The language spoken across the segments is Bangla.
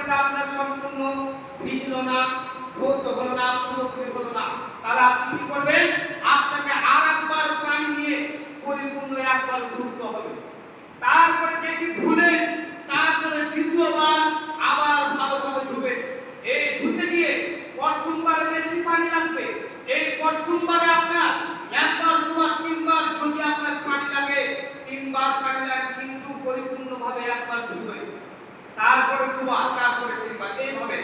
পানিটা আপনার সম্পূর্ণ ভিজলো না, ধৌত হলো না, পুরোপুরি হলো না, তাহলে আপনি কি করবেন? আপনাকে আরেকবার পানি নিয়ে পরিপূর্ণ একবার ধুতে হবে। তারপরে যেটি ধুলেন তারপরে দ্বিতীয়বার আবার ভালোভাবে ধুবেন। এই ধুতে গিয়ে প্রথমবার বেশি পানি লাগবে। এই প্রথমবারে আপনার একবার, দুবার, তিনবার যদি আপনার পানি লাগে, তিনবার পানি লাগে, কিন্তু পরিপূর্ণভাবে একবার ধুবেন, তারপরে দুবার, তারপরে তিনবার, এইভাবে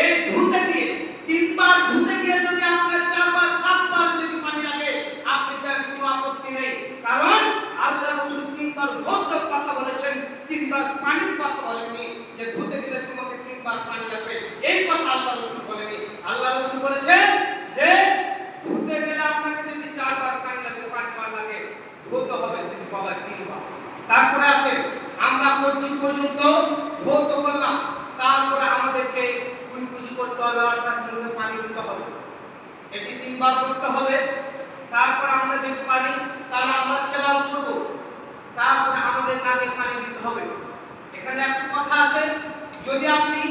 এই ধুতে গিয়ে তিনবার ধুতে গিয়ে যদি আপনার চারবার, সাতবার যদি পানি লাগে, আপনি তার কোনো আপত্তি নেই, কারণ আল্লাহ রাসূল তিনবার ধোয়ার কথা বলেছেন, তিনবার পানির কথা বলেননি যে ধুতে গেলে তোমাকে তিনবার পানি লাগবে, এই কথা আল্লাহ রাসূল বলেননি। আল্লাহ রাসূল বলেছেন যে ধুতে গেলে আপনাকে যদি চারবার পানি লাগে, পাঁচবার লাগে, ধুতে হবে যদি বাবা তিনবার। তারপরে আসে আমরা পর্যন্ত ধৌত করলাম, তারপরে আমাদেরকে কুলকুচি করতে হবে, অর্থাৎ মুখে পানি দিতে হবে, এটি তিনবার করতে হবে। তারপর আমরা যদি পানি, তাহলে আমরা খেলাল করব, তারপরে আমাদের নাকে পানি দিতে হবে। এখানে একটি কথা আছে, যদি আপনি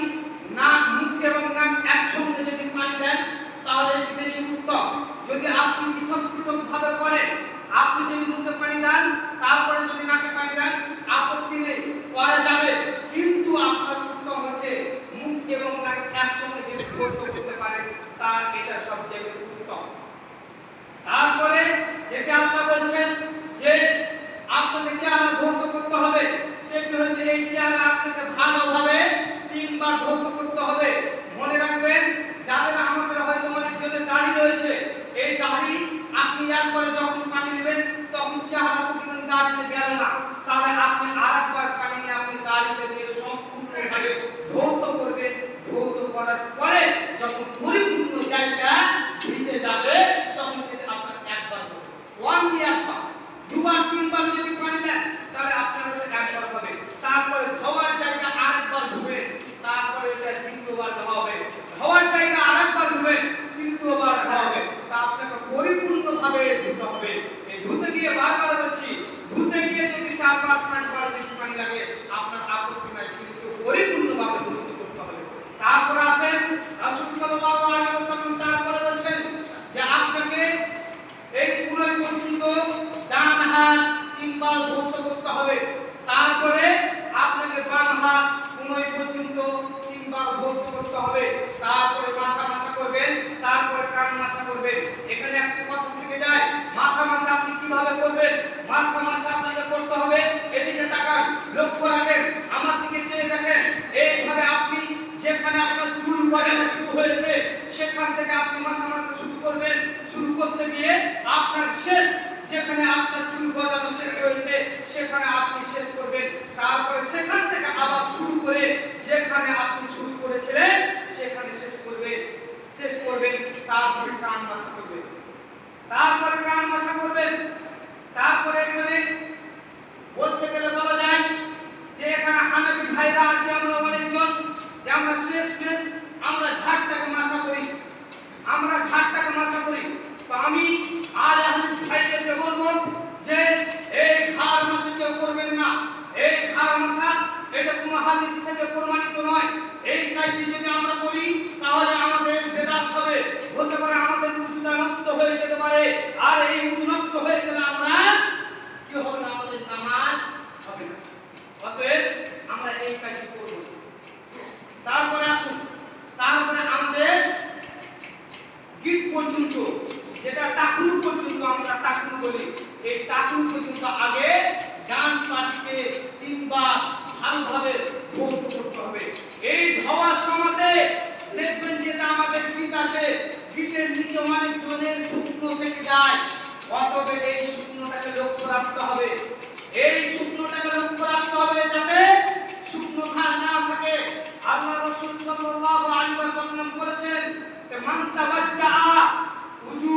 নাক, মুখ এবং নাক একসঙ্গে যদি পানি দেন তাহলে এটি বেশি উত্তম। যদি আপনি পৃথক পৃথক ভাবে করেন, আপনি যদি মুখে পানি দেন তারপরে যদি নাকে পানি দেন, আপত্তি নেই, করা যাবে, কিন্তু আপনার উত্তম হচ্ছে মুখ এবং নাক একসঙ্গে যদি ধৌত করতে পারেন, তা এটা সবচেয়ে উত্তম। তারপরে যেটা আল্লাহ বলছেন যে আপনাকে চেহারা ধৌত করতে হবে, সেটি হচ্ছে এই চেহারা আপনাকে ভালোভাবে তিনবার ধৌত করতে হবে। মনে রাখবেন, যাদের আমাদের হয়তো অনেকজনের দাড়ি রয়েছে, এই দাড়ি আপনি একবারে যখন পানি নেবেন তখন চেহারা কিন্তু দাড়িতে গেল না, তাহলে আপনি আরেকবার পানি নিয়ে আপনি দাড়িতে দিয়ে সম্পূর্ণভাবে ধৌত করবেন। ধৌত করার পরে যখন পরিপূর্ণ জায়গা ভিজে যাবে তখন সেটা আপনার একবার হবে, ওয়ানলি একবার। দুবার তিনবার যদি পানি নেন তাহলে আপনার একবার হবে, তারপরে ধোয়ার জায়গা আরেকবার ধুবেন, তারপরে এটা দ্বিতীয়বার ধোয়া হবে, ধোয়ার জায়গা আরেকবার ধুবেন, তৃতীয়বার ধোয়া হবে, তা আপনাকে পরিপূর্ণভাবে ধুতে হবে। এই ধুতে গিয়ে বারবার বলছি, ধুতে গিয়ে যদি চারবার পাঁচবার যদি পানি লাগে আপনার আপত্তি নাই, কিন্তু পরিপূর্ণভাবে ধুতে করতে হবে। তারপর আসেন রাসূল সাল্লাল্লাহু আলাইহি ওয়াসাল্লাম তারপরে বলছেন যে আপনাকে এই কুলই পর্যন্ত ডান হাত তিনবার ধৌত করতে হবে, তারপরে আপনাকে বাম হাত কুলই পর্যন্ত তিনবার ধৌত করতে হবে, তারপরে মাথা মাসা করবেন, তারপরে কান মাসা করবেন। এখানে একটি কথা থেকে যায়, মাথা মাসা আপনি কিভাবে করবেন? মাথা মাসা আপনাকে করতে হবে, এদিকে তাকান, লক্ষ্য রাখেন, আমার দিকে চেয়ে দেখেন, এইভাবে আপনি যেখানে আপনার চুল গজানো শুরু হয়েছে সেখান থেকে আপনি মাথা মাসা শুরু করবেন। শুরু করতে গিয়ে আপনার শেষ, যেখানে আপনার চুল গজানো শেষ হয়েছে সেখানে আপনি শেষ করবেন, তারপরে সেখান থেকে আবার শুরু করে যেখানে আপনি শুরু করেছিলেন সেখানে শেষ করবেন, তারপরে কান মাসা করবেন, তারপরে কান মাসা করবেন। তারপরে এখানে বলতে গেলে বলা যায় যে এখানে হানাফি ভাইরা আছে আমরা অনেকজন, যে আমরা শেষ আমরা ঘাটটাকে মাসা করি, আমরা ঘাটটাকে মাসা করি। তো আমি আর হাদিস ভাইদেরকে বলবো যে এই ঘাড় মাসা কেউ করবেন না, এই ঘাড় মাসা এটা কোনো হাদিস থেকে প্রমাণিত নয়। এই কাজটি যদি আমরা করি তাহলে আমাদের বেদাত হবে, হতে পারে আমাদের উজুটা নষ্ট হয়ে যেতে পারে, আর এই উজু নষ্ট হয়ে গেলে আমরা কি হবে না, আমাদের নামাজ হবে না। অতএব আমরা এই কাজটি করব। তারপরে আসুন, তারপরে আমাদের গিট পর্যন্ত, যেটা টাকলু পর্যন্ত আমরা টাকলু বলি, এই টাকলু পর্যন্ত আগে ডান পাটিকে তিনবার ভালোভাবে ধৌত করতে হবে। এই ধোয়ার সময় দেখবেন যেটা আমাদের গিট আছে, গিটের নিচে অনেক জনের শুকনো থেকে যায়, অতএব এই শুকনোটাকে লক্ষ্য রাখতে হবে, এই শুকনোটাকে লক্ষ্য রাখতে হবে যাতে শুকনো ঘাড় না থাকে। আল্লাহ রাসূল সাল্লাল্লাহু আলাইহি ওয়াসাল্লাম বলেছেন যে মান তাওয়াজ্জা উযু,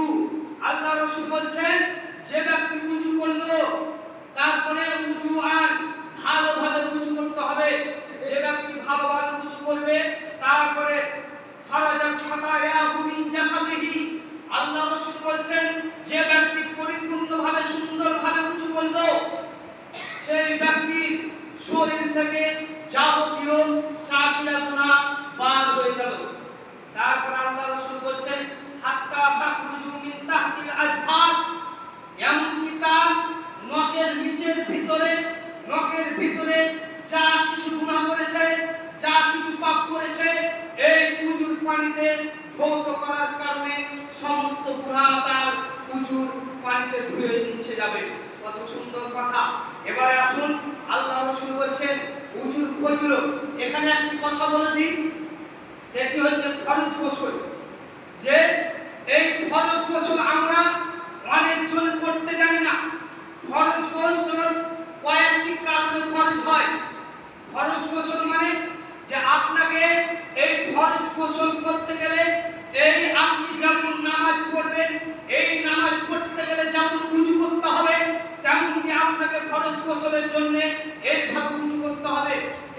আল্লাহ রাসূল বলেন যে ব্যক্তি উযু করলো তারপরে উযু আর ভালোভাবে উযু করতে হবে, যে ব্যক্তি ভালোভাবে উযু করবে তারপরে খারাজাত খাতায়াহু মিন জাসাদিহি, আল্লাহ রাসূল বলেন যে ব্যক্তি পরিপূর্ণভাবে সুন্দরভাবে উযু করলো সেই ব্যক্তির শরীর থেকে যাবতীয় সাগীরা গুনাহ ধৌত করার কারণে সমস্ত গুনাহ তার উজুর পানিতে ধুয়ে মুছে যাবে। কত সুন্দর কথা। এবারে আসুন, আল্লাহ রাসূল বলছেন উজুর ফজিলত। এখানে একটি কথা বলে দিই, সেটি হচ্ছে ফরজ গোসল। যে এই ফরজ গোসল আমরা অনেকজন করতে জানি না। ফরজ গোসল কয়েকটি কারণে ফরজ হয়। ফরজ গোসল মানে যে আপনাকে এই ফরজ গোসল করতে গেলে এই আপনি যেমন নামাজ পড়বেন, এই নামাজ পড়তে গেলে যেমন ওযু করতে হবে, তেমনি আপনাকে ফরজ গোসলের জন্য এইভাবে ওযু করতে হবে।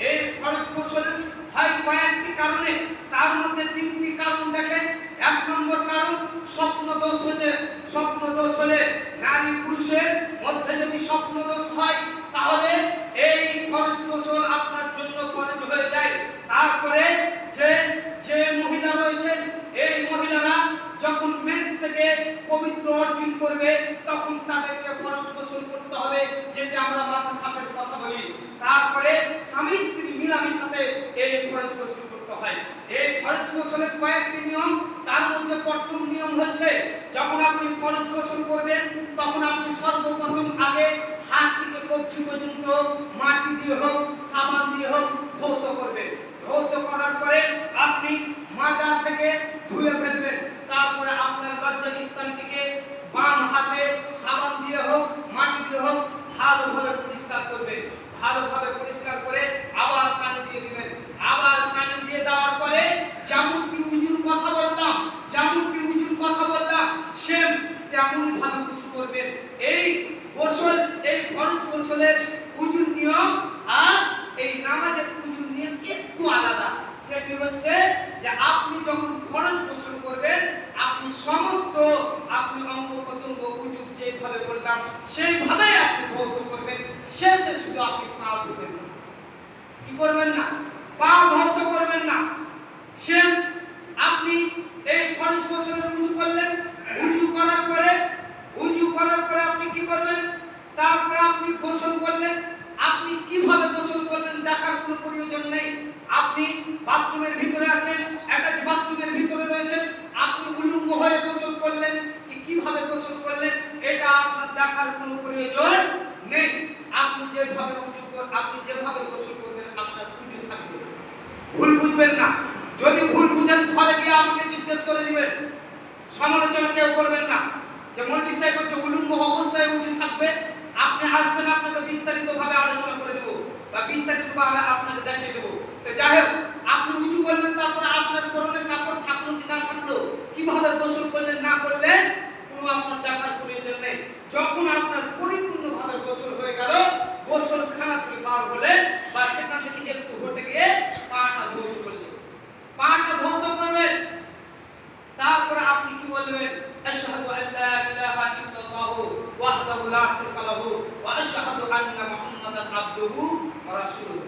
এই ফরজ গোসল হয় কয়েকটি কারণে, তার মধ্যে তিনটি কারণ দেখেন। এক নম্বর কারণ স্বপ্ন দোষ হচ্ছে। স্বপ্ন দোষ হলে নারী পুরুষের মধ্যে যদি স্বপ্ন দোষ হয় তাহলে এই ফরজ গোসল আপনার জন্য ফরজ হয়ে যায়। তারপরে যে মহিলা রয়েছেন, এই মহিলারা যখন মেন্স থেকে পবিত্র অর্জন করবে তখন তাদেরকে ফরজ গোসল করতে হবে, যেটা আমরা মাথা সাফের কথা বলি। তারপরে স্বামী স্ত্রী মিলামিশাতে এই ফরজ গোসল করতে হয়। এই ফরজ গোসলের কয়েকটি নিয়ম, তার মধ্যে প্রথম নিয়ম হচ্ছে যখন আপনি ফরজ গোসল করবেন তখন আপনি সর্বপ্রথম আগে হাত থেকে কবজি পর্যন্ত মাটি দিয়ে হোক সাবান দিয়ে হোক ধৌত করবেন। ধৌত করার পরে আপনি মাজা থেকে ধুয়ে ফেলবেন। তারপরে আপনার লজ্জাস্থানটিকে বাম হাতে সাবান দিয়ে হোক মাটি দিয়ে হোক ভালোভাবে পরিষ্কার করবেন। ভালোভাবে পরিষ্কার করে আবার পানি দিয়ে দিবেন। আবার পানি দিয়ে দেওয়ার পরে যেমনটি উযুর কথা বললাম সেম তেমনই ভাবে উযু করবেন। এই গোসল, এই ফরজ গোসলের উযুর নিয়ম আর এই নামাজের উযুর নিয়ম একটু আলাদা। সেটি হচ্ছে যে আপনি যখন ফরজ গোসল করবেন আপনি সমস্ত অঙ্গ প্রত্যঙ্গ উযু যেভাবে বললাম সেইভাবে আপনি ধৌত করবেন। শেষে শুধু আপনি পা ধুবেন না। কি করবেন না? পা ধৌত করবেন না। সেম আপনি এই ফরজ গোসলের উযু করলেন, উযু করার পরে আপনি কি করবেন? তারপরে আপনি গোসল করলেন। আপনি কিভাবে গোসল করলেন দেখার কোনো প্রয়োজন নেই। আপনি বাথরুমের ভিতরে আছেন, অ্যাটাচ বাথরুমের ভিতরে রয়েছেন, আপনি উলঙ্গ হয়ে গোসল করলেন, কিভাবে গোসল করলেন এটা আপনার দেখার কোনো প্রয়োজন নেই। আপনি যেভাবে গোসল করবেন আপনার উযু থাকবে। ভুল বুঝবেন না। যদি ভুল বুঝেন ঘরে গিয়ে আমাকে জিজ্ঞেস করে নেবেন। সমালোচনা কেউ করবেন না যে মৌলভী সাহেব বলছে উলঙ্গ অবস্থায় উযু থাকবে। আপনি আসবেন, আপনাকে বিস্তারিতভাবে আলোচনা করে দেব বা বিস্তারিতভাবে আপনাকে দেখিয়ে দেব। তো যাই হোক, আপনি উযু করলেন, তারপরে আপনার পরনে কাপড় থাকলো কি না থাকলো, কিভাবে গোসল করলেন না করলেন কোনো আপনার দেখার প্রয়োজন নেই। যখন আপনার পরিপূর্ণভাবে গোসল হয়ে গেল, গোসলখানা থেকে বার হলেন বা সেখান থেকে একটু হেঁটে গিয়ে পাটা ধৌত করলেন। পাটা ধৌত করবেন। তারপরে আপনি কি বলবেন? আশহাদু আল্লা ইলাহা ইল্লাল্লাহু ওয়াহদাহু লা শারীকা লাহু ওয়া আশহাদু আন্না মুহাম্মাদান আবদুহু ওয়া রাসূলুহু।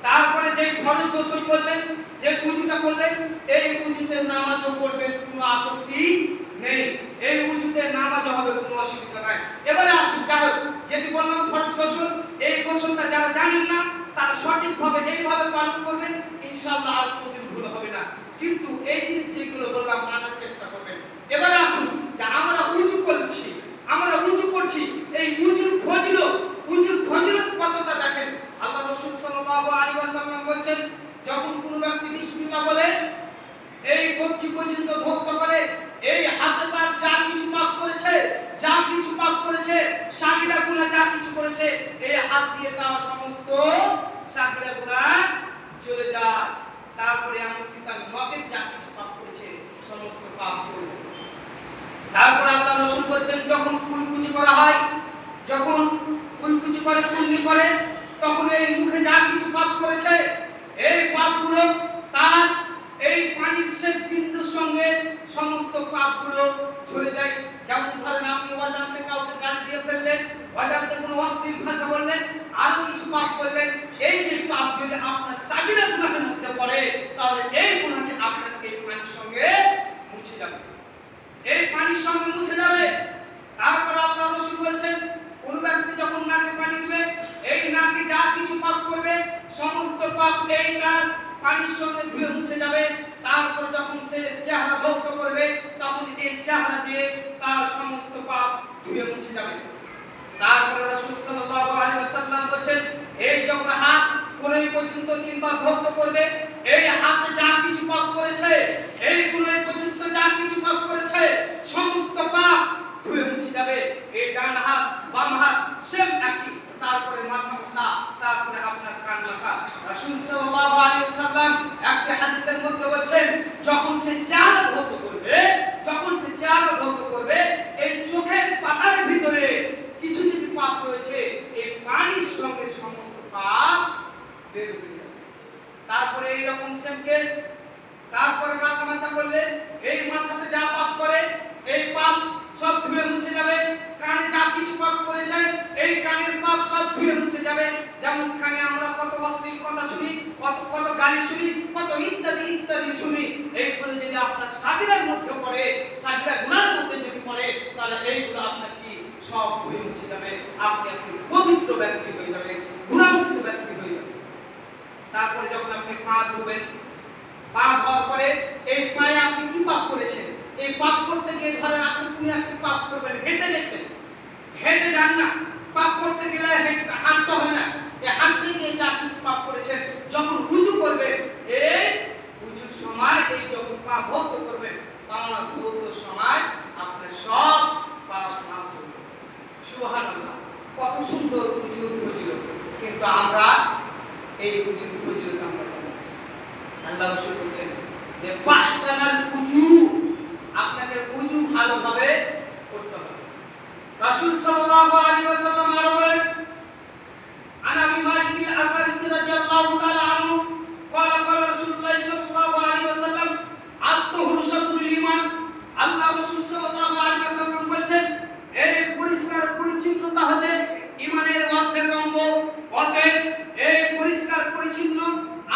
তারপরে যে ফরজ গোসল করলেন, যে উযুটা করলেন, এই উযুতে নামাজও পড়বেন, কোনো আপত্তি নেই। এই উযুতে নামাজও হবে, কোনো অসুবিধা নাই। এবারে আসুন, যারা যেটি বললাম ফরজ গোসল, এই গোসলটা যারা জানেন না তারা সঠিকভাবে এইভাবে পালন করবেন, ইনশাআল্লাহ আর কোনোদিন ভুল হবে না। কিন্তু এই জিনিস যেগুলো বললাম মানার চেষ্টা করবেন। এবারে আসুন, যে আমরা উযু করছি, এই উযুর ফজিলত কতটা দেখেন। আল্লাহ রাসূল সাল্লাল্লাহু আলাইহি ওয়াসাল্লাম বলেন, যখন কোনো ব্যক্তি বিসমিল্লাহ বলে এই কবজি পর্যন্ত ধৌত করে, এই হাতে তার যা কিছু পাপ করেছে সাগীরা গুনাহ যা কিছু করেছে, এই হাত দিয়ে তার সমস্ত সাগীরা গুনাহ চলে যায়। তারপরে এমনকি তার নখের যা কিছু পাপ করেছে সমস্ত পাপ চলে যায়। তারপরে আল্লাহ রাসূল বলেন, যখন কুলকুচি করা হয়, যখন কুলকুচি করে কুল্লি করে, তখন এই মুখে যা কিছু পাপ করেছে এই পাপগুলো তার এই পানির শেষ বিন্দুর সঙ্গে সমস্ত পাপগুলো ঝরে যায়। যেমন ধরেন আপনি অজান্তে কাউকে গালি দিয়ে ফেললেন, অজান্তে কোনো অশ্লীল ভাষা বললেন, আরো কিছু পাপ করলেন, এই যে পাপ যদি আপনার সাগীরা গুনাহের মধ্যে পড়ে তাহলে এই গুনাহটি আপনার এই পানির সঙ্গে মুছে যাবে। এই পানির সঙ্গে মুছে যাবে। তারপর আল্লাহ রাসূল বলেন, কোন ব্যক্তি যখন নাকে পানি দিবে, এই নাকে যা কিছু পাপ করবে সমস্ত পাপ এই তার পানির সঙ্গে ধুয়ে মুছে যাবে। তারপরে যখন সে চেহারা ধৌত করবে তখন এই চেহারা দিয়ে তার সমস্ত পাপ ধুয়ে মুছে যাবে। তারপরে রাসূল সাল্লাল্লাহু আলাইহি ওয়াসাল্লাম বলেন, এই যখন হাত কোনই পর্যন্ত তিনবার ধৌত করবে, এই হাতে যা কিছু পাপ করেছে, এই কোনই পর্যন্ত যা কিছু পাপ করেছে সমস্ত পাপ ধুয়ে মুছে যাবে। এই ডান হাত বাম হাত সেম একই। তারপরে মাথা মোছা, তারপরে আপনার কান মোছা। রাসূল সাল্লাল্লাহু আলাইহি ওয়াসাল্লাম একটা হাদিসের মধ্যে বলেন, যখন সে চেহারা ধৌত করবে এই চোখের পাতার ভিতরে কিছু যদি পাপ রয়েছে এই পানির সঙ্গে সমস্ত পাপ বের হয়ে যাবে। তারপরে এইরকম সেম কেস। তারপরে মাথা মাসা করলে এই মাথাতে যা পাপ করে এই পাপ সব ধুয়ে মুছে যাবে। কানে যা কিছু পাপ করেছে এই কানের পাপ সব ধুয়ে মুছে যাবে। যেমন কানে আমরা কত অশ্লীল কথা শুনি, কত গালি শুনি, কত ইত্যাদি ইত্যাদি শুনি। এইগুলো যদি আপনার সাগিরার মধ্যে পড়ে, সাগিরা গুনার মধ্যে যদি পড়ে, তাহলে এইগুলো আপনার কি সব ধুয়ে মুছে যাবে। আপনি পবিত্র ব্যক্তি হয়ে যাবেন, গুনাহমুক্ত ব্যক্তি হয়ে যাবেন। তারপরে যখন আপনি পা ধুবেন, পা ধোয়ার পরে এই পায়ে আপনি কি পাপ করেছেন, এই পাপ করতে গিয়ে ধরেন আপনি কোন একটা পাপ করবেন, হেঁটে গেছেন, হেঁটে যান না, পাপ করতে গেলে হাঁটতে হয় না, এই হাঁটতে গিয়ে যা কিছু পাপ করেছেন যখন উযু করবেন, এই উযুর সময় এই যখন পা ধৌত করবেন, পা ধৌত সময় আপনার সব পাপ মাফ হয়ে যাবে। সুবহানাল্লাহ, কত সুন্দর উযুর ফজিলত। কিন্তু আমরা এই উযুর ফজিলত আমরা জানি না। আল্লাহ রাসূল বলেন যে ফাহসানাল উযু, আপনাকে উযু ভালোভাবে করতে হবে। রাসূল সাল্লাল্লাহু আলাইহি ওয়াসাল্লাম আরো বলেন, আন আবি মালিক আল-আশআরী রাদিয়াল্লাহু তাআলা আনহু قال قال رسول الله صلى الله عليه وسلم আত-তাহুরু শাতরুল ঈমান। আল্লাহ রাসূল সাল্লাল্লাহু আলাইহি ওয়াসাল্লাম বলেন, এই পরিষ্কার পরিচ্ছন্নতা হচ্ছে ঈমানের অর্ধেক অঙ্গ। অতএব এই পরিষ্কার পরিচ্ছন্ন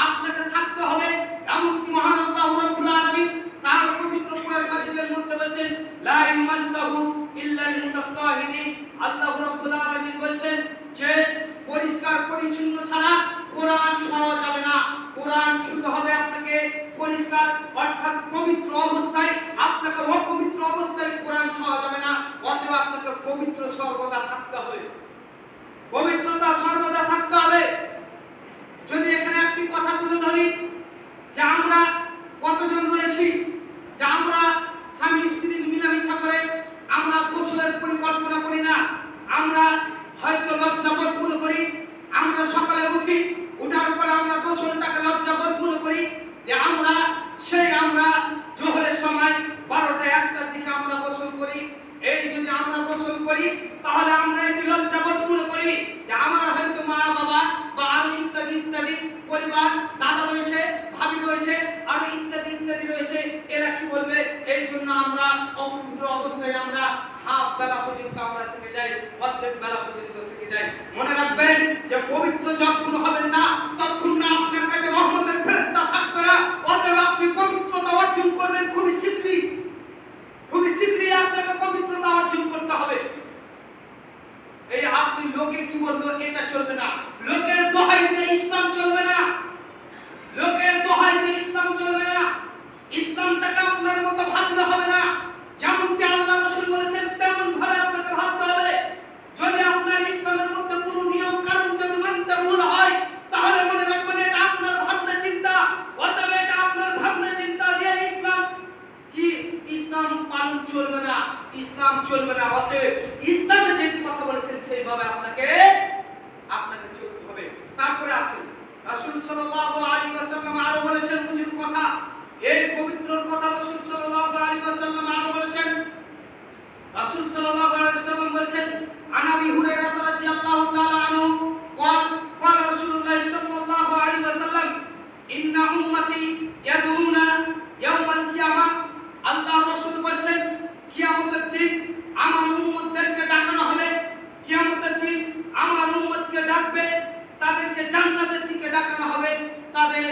আপনাকে থাকতে হবে। এমনকি মহান আল্লাহ রাব্বুল আলামিন তার পবিত্র কোরআন মাজিদের মধ্যে বলেন, লা ইউমাসসাহু ইল্লাল মুতাত্তাহিরিন। আল্লাহ রাব্বুল আলামিন বলেন যে পরিষ্কার পরিচ্ছন্ন ছাড়া কোরআন ছোঁয়া যাবে না। কোরআন ছুঁতে হবে আপনাকে পরিষ্কার, অর্থাৎ পবিত্র অবস্থায়। আপনাকে অপবিত্র অবস্থায় কোরআন ছোঁয়া যাবে না। অতএব আপনাকে পবিত্র সর্বদা থাকতে হবে, পবিত্রতা সর্বদা থাকতে হবে। যদি এখানে একটি কথা তুলে ধরি যে আমরা কতজন রয়েছি যে আমরা স্বামী স্ত্রীর মিলামিশা করে আমরা গোসলের পরিকল্পনা করি না। আমরা হয়তো লজ্জাবোধ মনে করি, আমরা সকালে উঠি, উঠার পরে আমরা গোসলটাকে লজ্জাবোধ মনে করি যে আমরা জোহরের সময় 12টা 1টার দিকে আমরা গোসল করি। এই যদি আমরা গোসল করি তাহলে আমরা একটি লজ্জাবোধ মনে করি যে আমার হয়তো মা বাবা বা আরো ইত্যাদি ইত্যাদি পরিবার, দাদা রয়েছে, ভাবি রয়েছে, আরো ইত্যাদি ইত্যাদি রয়েছে, এরা কি বলবে। এই জন্য আমরা অপবিত্র অবস্থায় আমরা হাফ বেলা পর্যন্ত আমরা থেকে যাই, অর্ধেক বেলা পর্যন্ত থেকে যাই। মনে রাখবেন যে পবিত্র যতক্ষণ হবেন না ততক্ষণ না আপনার কাছে রহমতের ফেরেশতা থাকবে না। অতএব আপনি পবিত্রতা অর্জন করবেন খুবই শীঘ্রই আপনাকে পবিত্রতা অর্জন করতে হবে। এই আপনি লোকে কি বলবো এটা চলবে না, লোকের দোহাই দিয়ে ইসলাম চলবে না, লোকের দোহাই দিয়ে ইসলাম চলবে না। ইসলামটাকে আপনার মতো ভাবলে হবে না। যেমনটি আল্লাহ রাসূল বলেছেন তেমন ভাবে আপনাকে ভাবতে হবে। যদি আপনার ইসলামের মধ্যে কোনো নিয়ম কানুন যদি মানতে ভুল হয় তাহলে মনে রাখবেন এটা আপনার ভাবনা চিন্তা। অতএব এটা আপনার ভাবনা চিন্তা দিয়ে ইসলাম পালন চলবে না, ইসলাম চলবে না। অতএব ইসলামে যেটি কথা বলেছেন সেইভাবে আপনাকে চলতে হবে। তারপরে আসেন রাসূল সাল্লাল্লাহু আলাইহি ওয়াসাল্লাম আরো বলেছেন উযুর কথা। এই পবিত্র কথা রাসূল সাল্লাল্লাহু আলাইহি ওয়াসাল্লাম আরো বলেছেন। রাসূল সাল্লাল্লাহু আলাইহি ওয়াসাল্লাম বলেছেন, আন আবি হুরায়রা রাদিয়াল্লাহু তাআলা আনহু قال رسول الله صلى الله عليه وسلم ان امتي يدعون يوم القيامه। আল্লাহ রাসূল বলেন কিয়ামতের দিন আমার উম্মতদেরকে ডাকানো হবে। কিয়ামতের দিন আমার উম্মতকে ডাকবে, তাদেরকে জান্নাতের দিকে ডাকানো হবে তাদের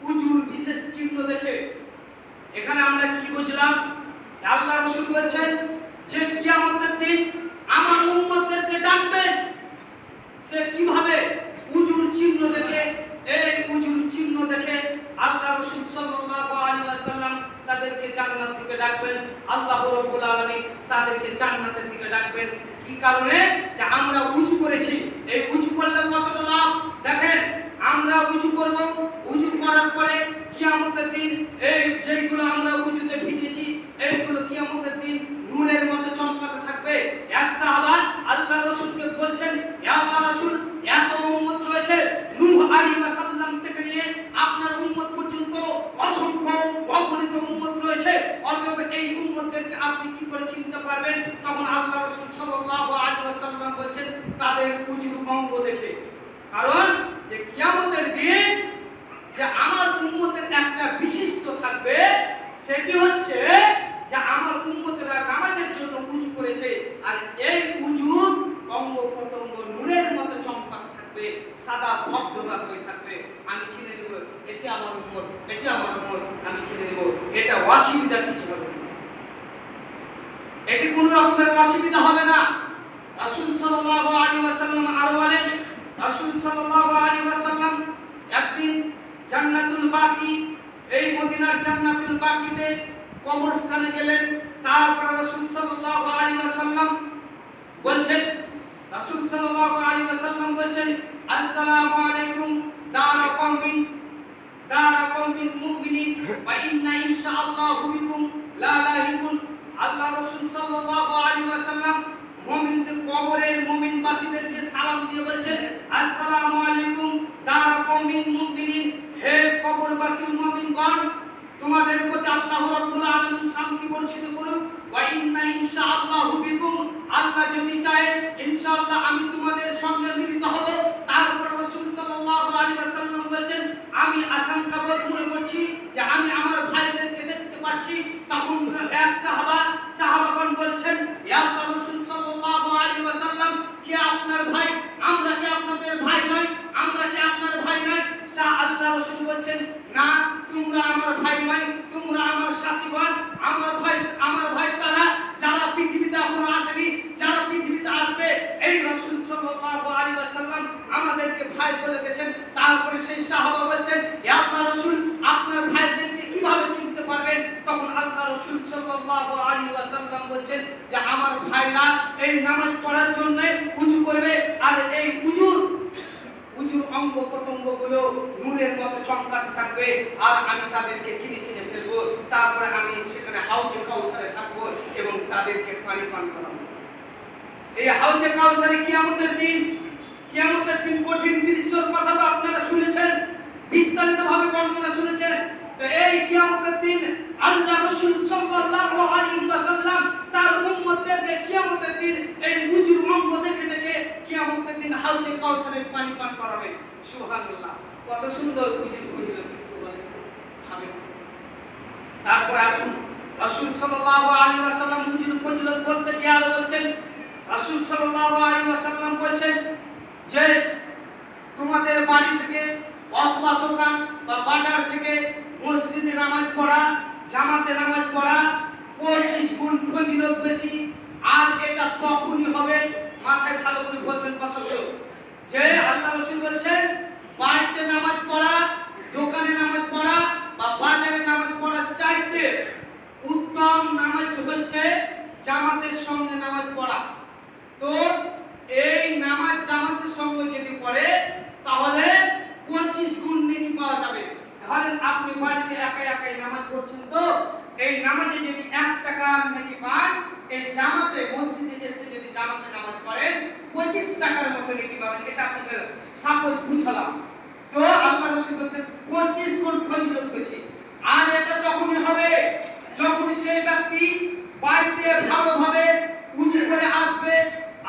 উযুর বিশেষ চিহ্ন দেখে। এখানে আমরা কি বুঝলাম? আল্লাহ রাসূল বলেন যে কিয়ামতের দিন আমার উম্মতদেরকে ডাকবেন, সে কিভাবে? উযুর চিহ্ন দেখে। এই উযুর চিহ্ন দেখে দিকে ডাকবেন, আল্লাহ রাব্বুল আলামিন তাদেরকে জান্নাতের দিকে ডাকবেন। কি কারণে? যে আমরা উযু করেছি। এই উযু করলে কতটা লাভ দেখেন। আমরা উযু করব, উযু করার পরে কিয়ামতের দিন এই যেগুলো আমরা উযুতে ভিজেছি এইগুলো কিয়ামতের দিন নূরের মতো চমকাতে থাকবে। এক সাহাবা আল্লাহ রাসূলকে বলছেন, ইয়া আল্লাহ রাসূল, এত উম্মত রয়েছে, নূহ আলাইহিস সালাম থেকে নিয়ে আপনার উম্মত পর্যন্ত অসংখ্য অগণিত উম্মত রয়েছে, অতএব এই উম্মতদেরকে আপনি কি করে চিনতে পারবেন? তখন আল্লাহ রাসূল সাল্লাল্লাহু আলাইহি ওয়াসাল্লাম বলেন, তাদের উযুর অঙ্গ দেখে। কারণ যে কিয়ামতের দিন যে আমার উম্মতের একটা বিশিষ্ট থাকবে, সেটি হচ্ছে যে আমার উম্মতেরা নামাজের জন্য উযু করেছে, আর এই উযুর অঙ্গ প্রত্যঙ্গ নূরের মতো চমকাতে থাকবে, সাদা ধবধবা হয়ে থাকবে। আমি চিনে নেব এটি আমার উম্মত, এটি আমার উম্মত, আমি চিনে নেব। এটা অসুবিধা কিছু হবে না, এটি কোনো রকমের অসুবিধা হবে না। রাসূল সাল্লাল্লাহু আলাইহি ওয়াসাল্লাম আরো বলেন, রাসূল সাল্লাল্লাহু আলাইহি ওয়াসাল্লাম একদিন জান্নাতুল বাকি, এই মদিনার জান্নাতুল বাকিতে কবরস্থানে গেলেন। তারপর রাসূল সাল্লাল্লাহু আলাইহি ওয়াসাল্লাম বলছেন, রাসূল সাল্লাল্লাহু আলাইহি ওয়াসাল্লাম বলছেন, আসসালামু আলাইকুম দারা কওমিন মুমিনিন ওয়া ইন্না ইনশাআল্লাহু বিকুম লা লাহিকুন। আল্লাহ রাসূল সাল্লাল্লাহু আলাইহি ওয়াসাল্লাম মুমিনদের কবরের মুমিনবাসীদেরকে সালাম দিয়ে বলছেন, আসসালামু আলাইকুম দারা কওমিন মুমিনিন, হে কবরবাসীর মুমিনগণ, তোমাদের প্রতি আল্লাহ রাব্বুল আলামিন শান্তি বর্ষিত করুন। ওয়া ইন্না ইনশাআল্লাহু বিকুম, আল্লাহ যদি চায় ইনশাআল্লাহ আমি তোমাদের সঙ্গে মিলিত হব। তারপর রাসূল সাল্লাল্লাহু আলাইহি ওয়াসাল্লাম বলেন, আমি আশঙ্কা বোধ করছি যে আমি আমার ভাইদেরকে দেখতে পাচ্ছি। তখন এক সাহাবাগণ বলছেন, ইয়া আল্লাহ রাসূল সাল্লাল্লাহু আলাইহি ওয়াসাল্লাম, কি আপনার ভাই? আমরা কি আপনাদের ভাই নই? আমরা কি আপনার ভাই নই? আল্লাহ রাসূল বলেন, না, তোমরা আমার ভাই নয়, তোমরা আমার সাথীগণ। আমার ভাই তারা যারা পৃথিবীতে এখনো আসেনি, যারা পৃথিবীতে আসবে। এই রাসূল সাল্লাল্লাহু আলাইহি ওয়াসাল্লাম আমাদেরকে ভাই বলে গেছেন। তারপরে সেই সাহাবা বলছেন, ইয়া আল্লাহ রাসূল, আপনার ভাইদেরকে কিভাবে চিনতে পারবেন? তখন আল্লাহ রাসূল সাল্লাল্লাহু আলাইহি ওয়াসাল্লাম বলেন যে আমার ভাইরা এই নামাজ পড়ার জন্য উযু করবে, আর এই উযুর অঙ্গ প্রত্যঙ্গগুলো নূরের মতো চমকাতে থাকবে, আর আমি তাদেরকে চিনে চিনে ফেলবো। তারপরে আমি সেখানে হাউজে কাউসারে থাকবো এবং তাদেরকে পানি পান করাবো। এই হাউজে কাউসারে কিয়ামতের দিন কঠিন দৃশ্যের কথা তো আপনারা শুনেছেন, বিস্তারিতভাবে বর্ণনা শুনেছেন। তো এই কিয়ামতের দিন আল্লাহ রাসূল সাল্লাল্লাহু আলাইহি ওয়াসাল্লাম তার উম্মতদেরকে কিয়ামতের দিন এই উযুর অঙ্গ দেখে দেখে কিয়ামতের দিন হাউজে কাউসারের পানি পান করাবেন। সুবহানাল্লাহ, কত সুন্দর উযুর ফজিলত হবে। তারপর আসুন, রাসূল সাল্লাল্লাহু আলাইহি ওয়াসাল্লাম উযুর ফজিলত বলতে গিয়ে আরো বলছেন, রাসূল সাল্লাল্লাহু আলাইহি ওয়াসাল্লাম বলেন যে তোমাদের বাড়ি থেকে অথবা দোকান বা বাজার থেকে মসজিদে নামাজ পড়া, জামাতে নামাজ পড়া 25 গুণ ফজিলত বেশি। আর এটা তখনই হবে, মাথায় ভালো করে বলবেন কথাগুলো, যে আল্লাহ রাসূল বলেন বাড়িতে নামাজ পড়া, দোকানে নামাজ পড়া বা বাজারে নামাজ পড়ার চাইতে উত্তম নামাজ হচ্ছে জামাতের সঙ্গে নামাজ পড়া। তো এই নামাজ জামাতের সঙ্গে যদি পড়ে তাহলে 25 গুণ নেকি পাওয়া যাবে। ধরেন আপনি বাড়িতে একাই নামাজ পড়ছেন, তো এই নামাজে যদি 1 টাকা নেকি পান, এই জামাতে মসজিদে এসে যদি জামাতে নামাজ পড়েন 25 টাকার মতো নেকি পাবেন। এটা আপনাকে সাপোজ বুঝালাম। তো আল্লাহ রাসূল বলেন 25 গুণ ফজিলত বেশি। আর এটা তখনই হবে যখন সেই ব্যক্তি বাড়িতে ভালোভাবে উযু করে আসবে,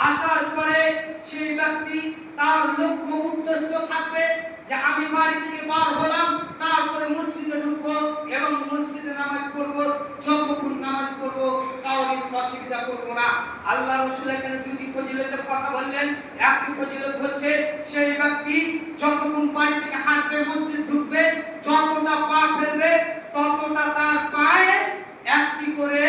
আসার পরে সেই ব্যক্তি তার লক্ষ্য উদ্দেশ্য থাকবে যে আমি বাড়ি থেকে বার হলাম, তারপরে মসজিদে ঢুকবো এবং মসজিদে নামাজ পড়বো। যতক্ষণ নামাজ পড়বো কাউকে অসুবিধা করবো না। আল্লাহ রাসূল এখানে দুটি ফজিলতের কথা বললেন। একটি ফজিলত হচ্ছে সেই ব্যক্তি যতক্ষণ বাড়ি থেকে হাঁটবে, মসজিদ ঢুকবে, যতটা পা ফেলবে ততটা তার পায়ে একটি করে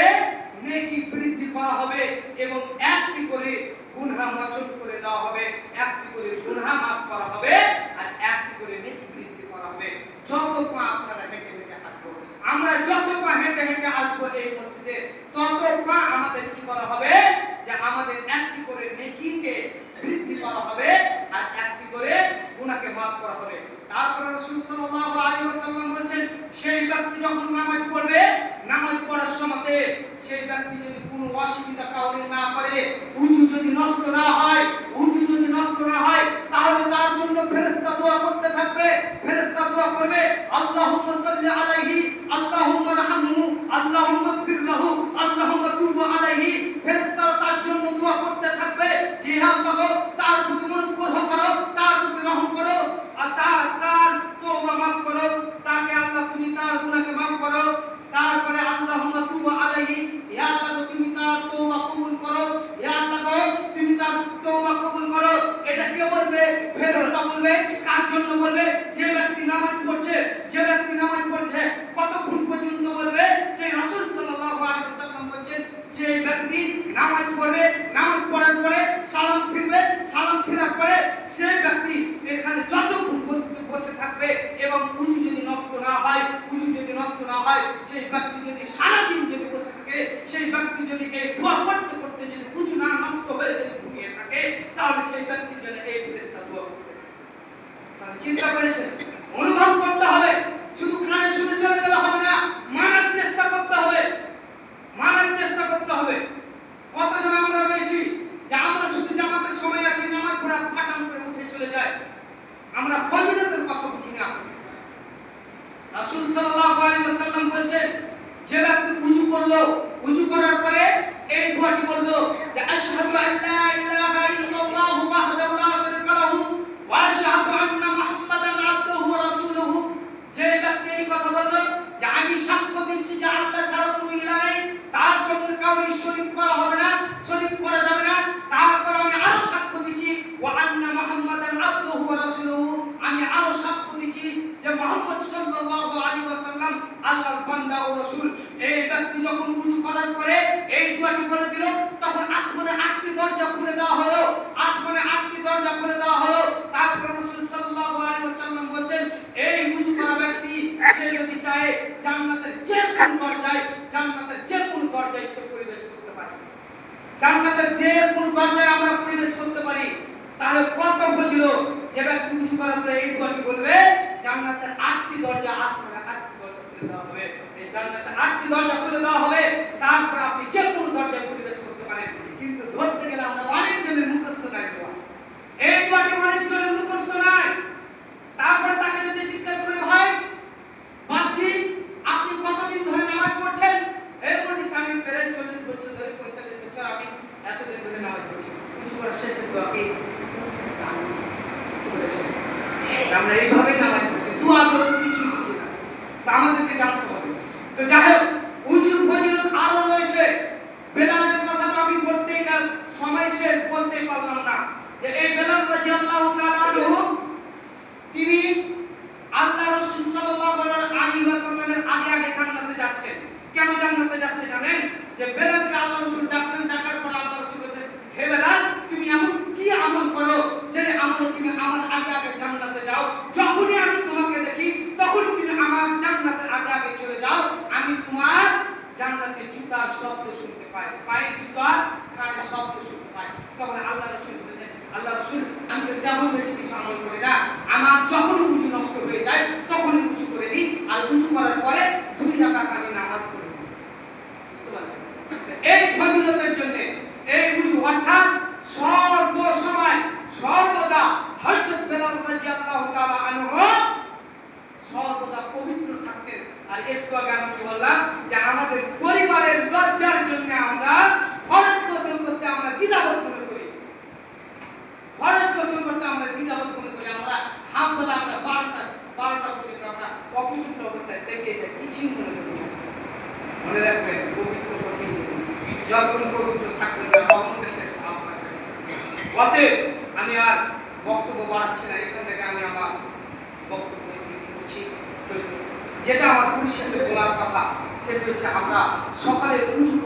নেকি বৃদ্ধি করা হবে এবং একটি করে গুনাহ মোচন করে দেওয়া হবে, একটি করে গুনাহ মাফ করা হবে, আর একটি করে নেকি বৃদ্ধি করা হবে। যত পা আপনারা হেঁটে হেঁটে আসবো, আমরা যত পা হেঁটে হেঁটে আসবো এই মসজিদে, তত পা আমাদের কি করা হবে, যে আমাদের একটি করে নেকিকে বৃদ্ধি করা হবে আর একটি করে গুনাহকে maaf করা হবে। তারপর রাসূল সাল্লাল্লাহু আলাইহি ওয়াসাল্লাম বলেন, সেই ব্যক্তি যখন নামাজ পড়বে, নামাজ পড়ার সময় সেই ব্যক্তি যদি কোনো অসুবিধা কাউকে না করে, উযু যদি নষ্ট না হয়, তাহলে তার জন্য ফেরেশতা দোয়া করতে থাকবে। ফেরেশতা দোয়া করবে, আল্লাহুম্মা সাল্লি আলাইহি, আল্লাহুম্মা রহমহু, আল্লাহুম্মা ফির লাহু, আল্লাহুম্মা তুব আলাইহি। ফেরেশতারা তার জন্য দোয়া করতে থাকবে, যে আল্লাহ তার প্রতি অনুগ্রহ করো, তার প্রতি রহম করো, আর তার তওবা maaf করো, তাকে আল্লাহ তুমি তার গুনাহকে maaf করো। তারপরে আল্লাহুম্মা তুব আলাইহি, হে আল্লাহ তুমি তার তওবা কবুল করো, হে আল্লাহ তুমি তার তওবা কবুল করো। এটা কে বলবে? ফেরেশতা বলবে। কার জন্য বলবে? যে ব্যক্তি নামাজ পড়ছে কতক্ষণ পর্যন্ত বলবে? সেই রাসূল সাল্লাল্লাহু আলাইহি ওয়াসাল্লাম বলেন, যে ব্যক্তি নামাজ পড়বে, নামাজ পড়ার পরে সালাম ফিরবে, সালাম ফেরার পরে সেই ব্যক্তি এখানে যতক্ষণ বসে থাকবে এবং উযু যদি নষ্ট না হয়, সেই ব্যক্তি যদি সারা দিন যদি বসে থাকে, সেই ব্যক্তি যদি এই দোয়া করতে করতে যদি উযু না নষ্ট হয়ে যদি ঘুমিয়ে থাকে, তাহলে সেই ব্যক্তির জন্য এই ফেরেশতা দোয়া করতে থাকে। তাহলে চিন্তা করেছেন, অনুভব করতে হবে, শুধু কানে শুনে চলে গেলে হবে না, মানার চেষ্টা করতে হবে। কতজন আমরা রয়েছি যে আমরা শুধু জামাতের সময় আছি, নামাজ পড়া ফাটাম করে উঠে চলে যায়, আমরা ফজিলতের কথা বুঝি না। রাসূল সাল্লাল্লাহু আলাইহি ওয়াসাল্লাম বলেছেন, যে ব্যক্তি ওযু করলো, ওযু করার পরে এই দোয়াটি বলল যে আশহাদু আল্লা ইলাহা ইল্লাল্লাহু ওয়াহদাহু লা শারীকা লাহু ওয়া আশহাদু আন্না মুহাম্মাদান আবদুহু ওয়া রাসূলুহু। যে ব্যক্তি এই কথা বলল যে আমি সাক্ষ্য দিচ্ছি যে আল্লাহ ছাড়া কোনো ইলাহ নেই, তার সঙ্গে কাউকে শরীক করা হবে না, শরীক করা যাবে না। তারপর আমি আরো সাক্ষ্য দিচ্ছি ওয়া আন্না মুহাম্মাদান আবদুহু ওয়া রাসূলুহু, আমি আরো সাক্ষ্য দিচ্ছি যে মুহাম্মদ সাল্লাল্লাহু আলাইহি ওয়াসাল্লাম আল্লাহর বান্দা ও রাসূল। এই ব্যক্তি যখন ওযু করার পরে এই দোয়াটি বলে দিল, তখন আসমানে 8টি দরজা খুলে দেওয়া হলো, তারপর রাসূল সাল্লাল্লাহু আলাইহি ওয়াসাল্লাম বলেন, এই ওযু করা ব্যক্তি সে যদি চায় জান্নাতের যে কোনো দরজায় সে প্রবেশ করতে পারে। জান্নাতের যে কোনো দরজায় আমরা প্রবেশ করতে পারি। তাহলে কত ফজিলত! যে ব্যক্তি ওযু করার পরে এই দোয়াটি বলবে, জান্নাতের 8টি দরজা, আসমানে 8টি দরজা খুলে দেওয়া হবে। এই জান্নাতের 8টি দরজা খুলে দেওয়া হবে, তারপর আপনি যে কোনো দরজায় প্রবেশ করতে পারেন। কিন্তু ধরতে গেলে আমরা অনেকজনের মুখস্থ নাই দোয়া, এই দোয়াটি অনেকজনের মুখস্থ নাই। তারপরে তাকে যদি জিজ্ঞাসা করি, ভাই বাচ্চি আপনি কতদিন ধরে নামাজ পড়ছেন? এই বলবি আমি প্রায় 40 বছর ধরে, 45 বছর আমি এতদিন ধরে নামাজ পড়ছি। ওযু করার শেষে দোয়া কি আমরা এইভাবে নামাজ পড়ছি, দোয়া ধরুন কিছুই বুঝি না। তা আমাদেরকে জানতে হবে। তো যাই হোক, ওযুর ফজিলত আরো রয়েছে। বেলালের কথা তো আমি বলতেই না, সময় শেষ, বলতেই পারলাম না। যে এই বেলাল রাদিয়াল্লাহু তাআলা আনহু, তিনি আল্লাহ রাসূল সাল্লাল্লাহু আলাইহি ওয়াসাল্লামের আগে আগে জান্নাতে যাচ্ছেন। কেন জান্নাতে যাচ্ছে জানেন? যে বেলালকে আল্লাহ রাসূল ডাকলেন, ডাকার পর আল্লাহ রাসূল বলেন, হে বেলাল তুমি এমন কি আমল করো যে আমলে তুমি আমার আগে আগে জান্নাতে যাও? যখনই আমি তোমাকে দেখি তখনই তুমি আমার জান্নাতের আগে আগে চলে যাও। আমি তোমার জান্নাতে জুতার শব্দ শুনতে পাই, পায়ের জুতার কানের শব্দ শুনতে পাই। তখন আল্লাহ রাসূল বলেন, আল্লাহ রাসূল আমি তো তেমন বেশি কিছু আমল করি না, আমার যখনই ওযু নষ্ট হয়ে যায় তখনই ওযু করে দিই, আর ওযু করার পরে 2 রাকাত আমি নামাজ পড়ি। বুঝতে পারলেন? এই ফজিলতের জন্য এই ওযু অর্থাৎ সর্বসময় সর্বদা হযরত বেলাল রাদিয়াল্লাহু তাআলা আনহু সর্বদা পবিত্র থাকতেন। আর একটু আগে আমি কি বললাম যে আমাদের পরিবারের লজ্জার জন্য আমরা ফরজ গোসল করতে আমরা দ্বিধাবোধ মনে করি, আমরা হাত বলে আমরা 12টা পর্যন্ত আমরা অপবিত্র অবস্থায় থেকে কিছুই মনে করি না। মনে রাখবেন, পবিত্র কঠিন, যখন পবিত্র থাকবেন না রহমতের কাছে আপনার কাছে। অতএব আমি আর বক্তব্য বাড়াচ্ছি না, এখান থেকে আমি আমার বক্তব্য করছি। যেটা আমার পরিশেষে বলার কথা সেটা হচ্ছে, আমরা সকালে উযু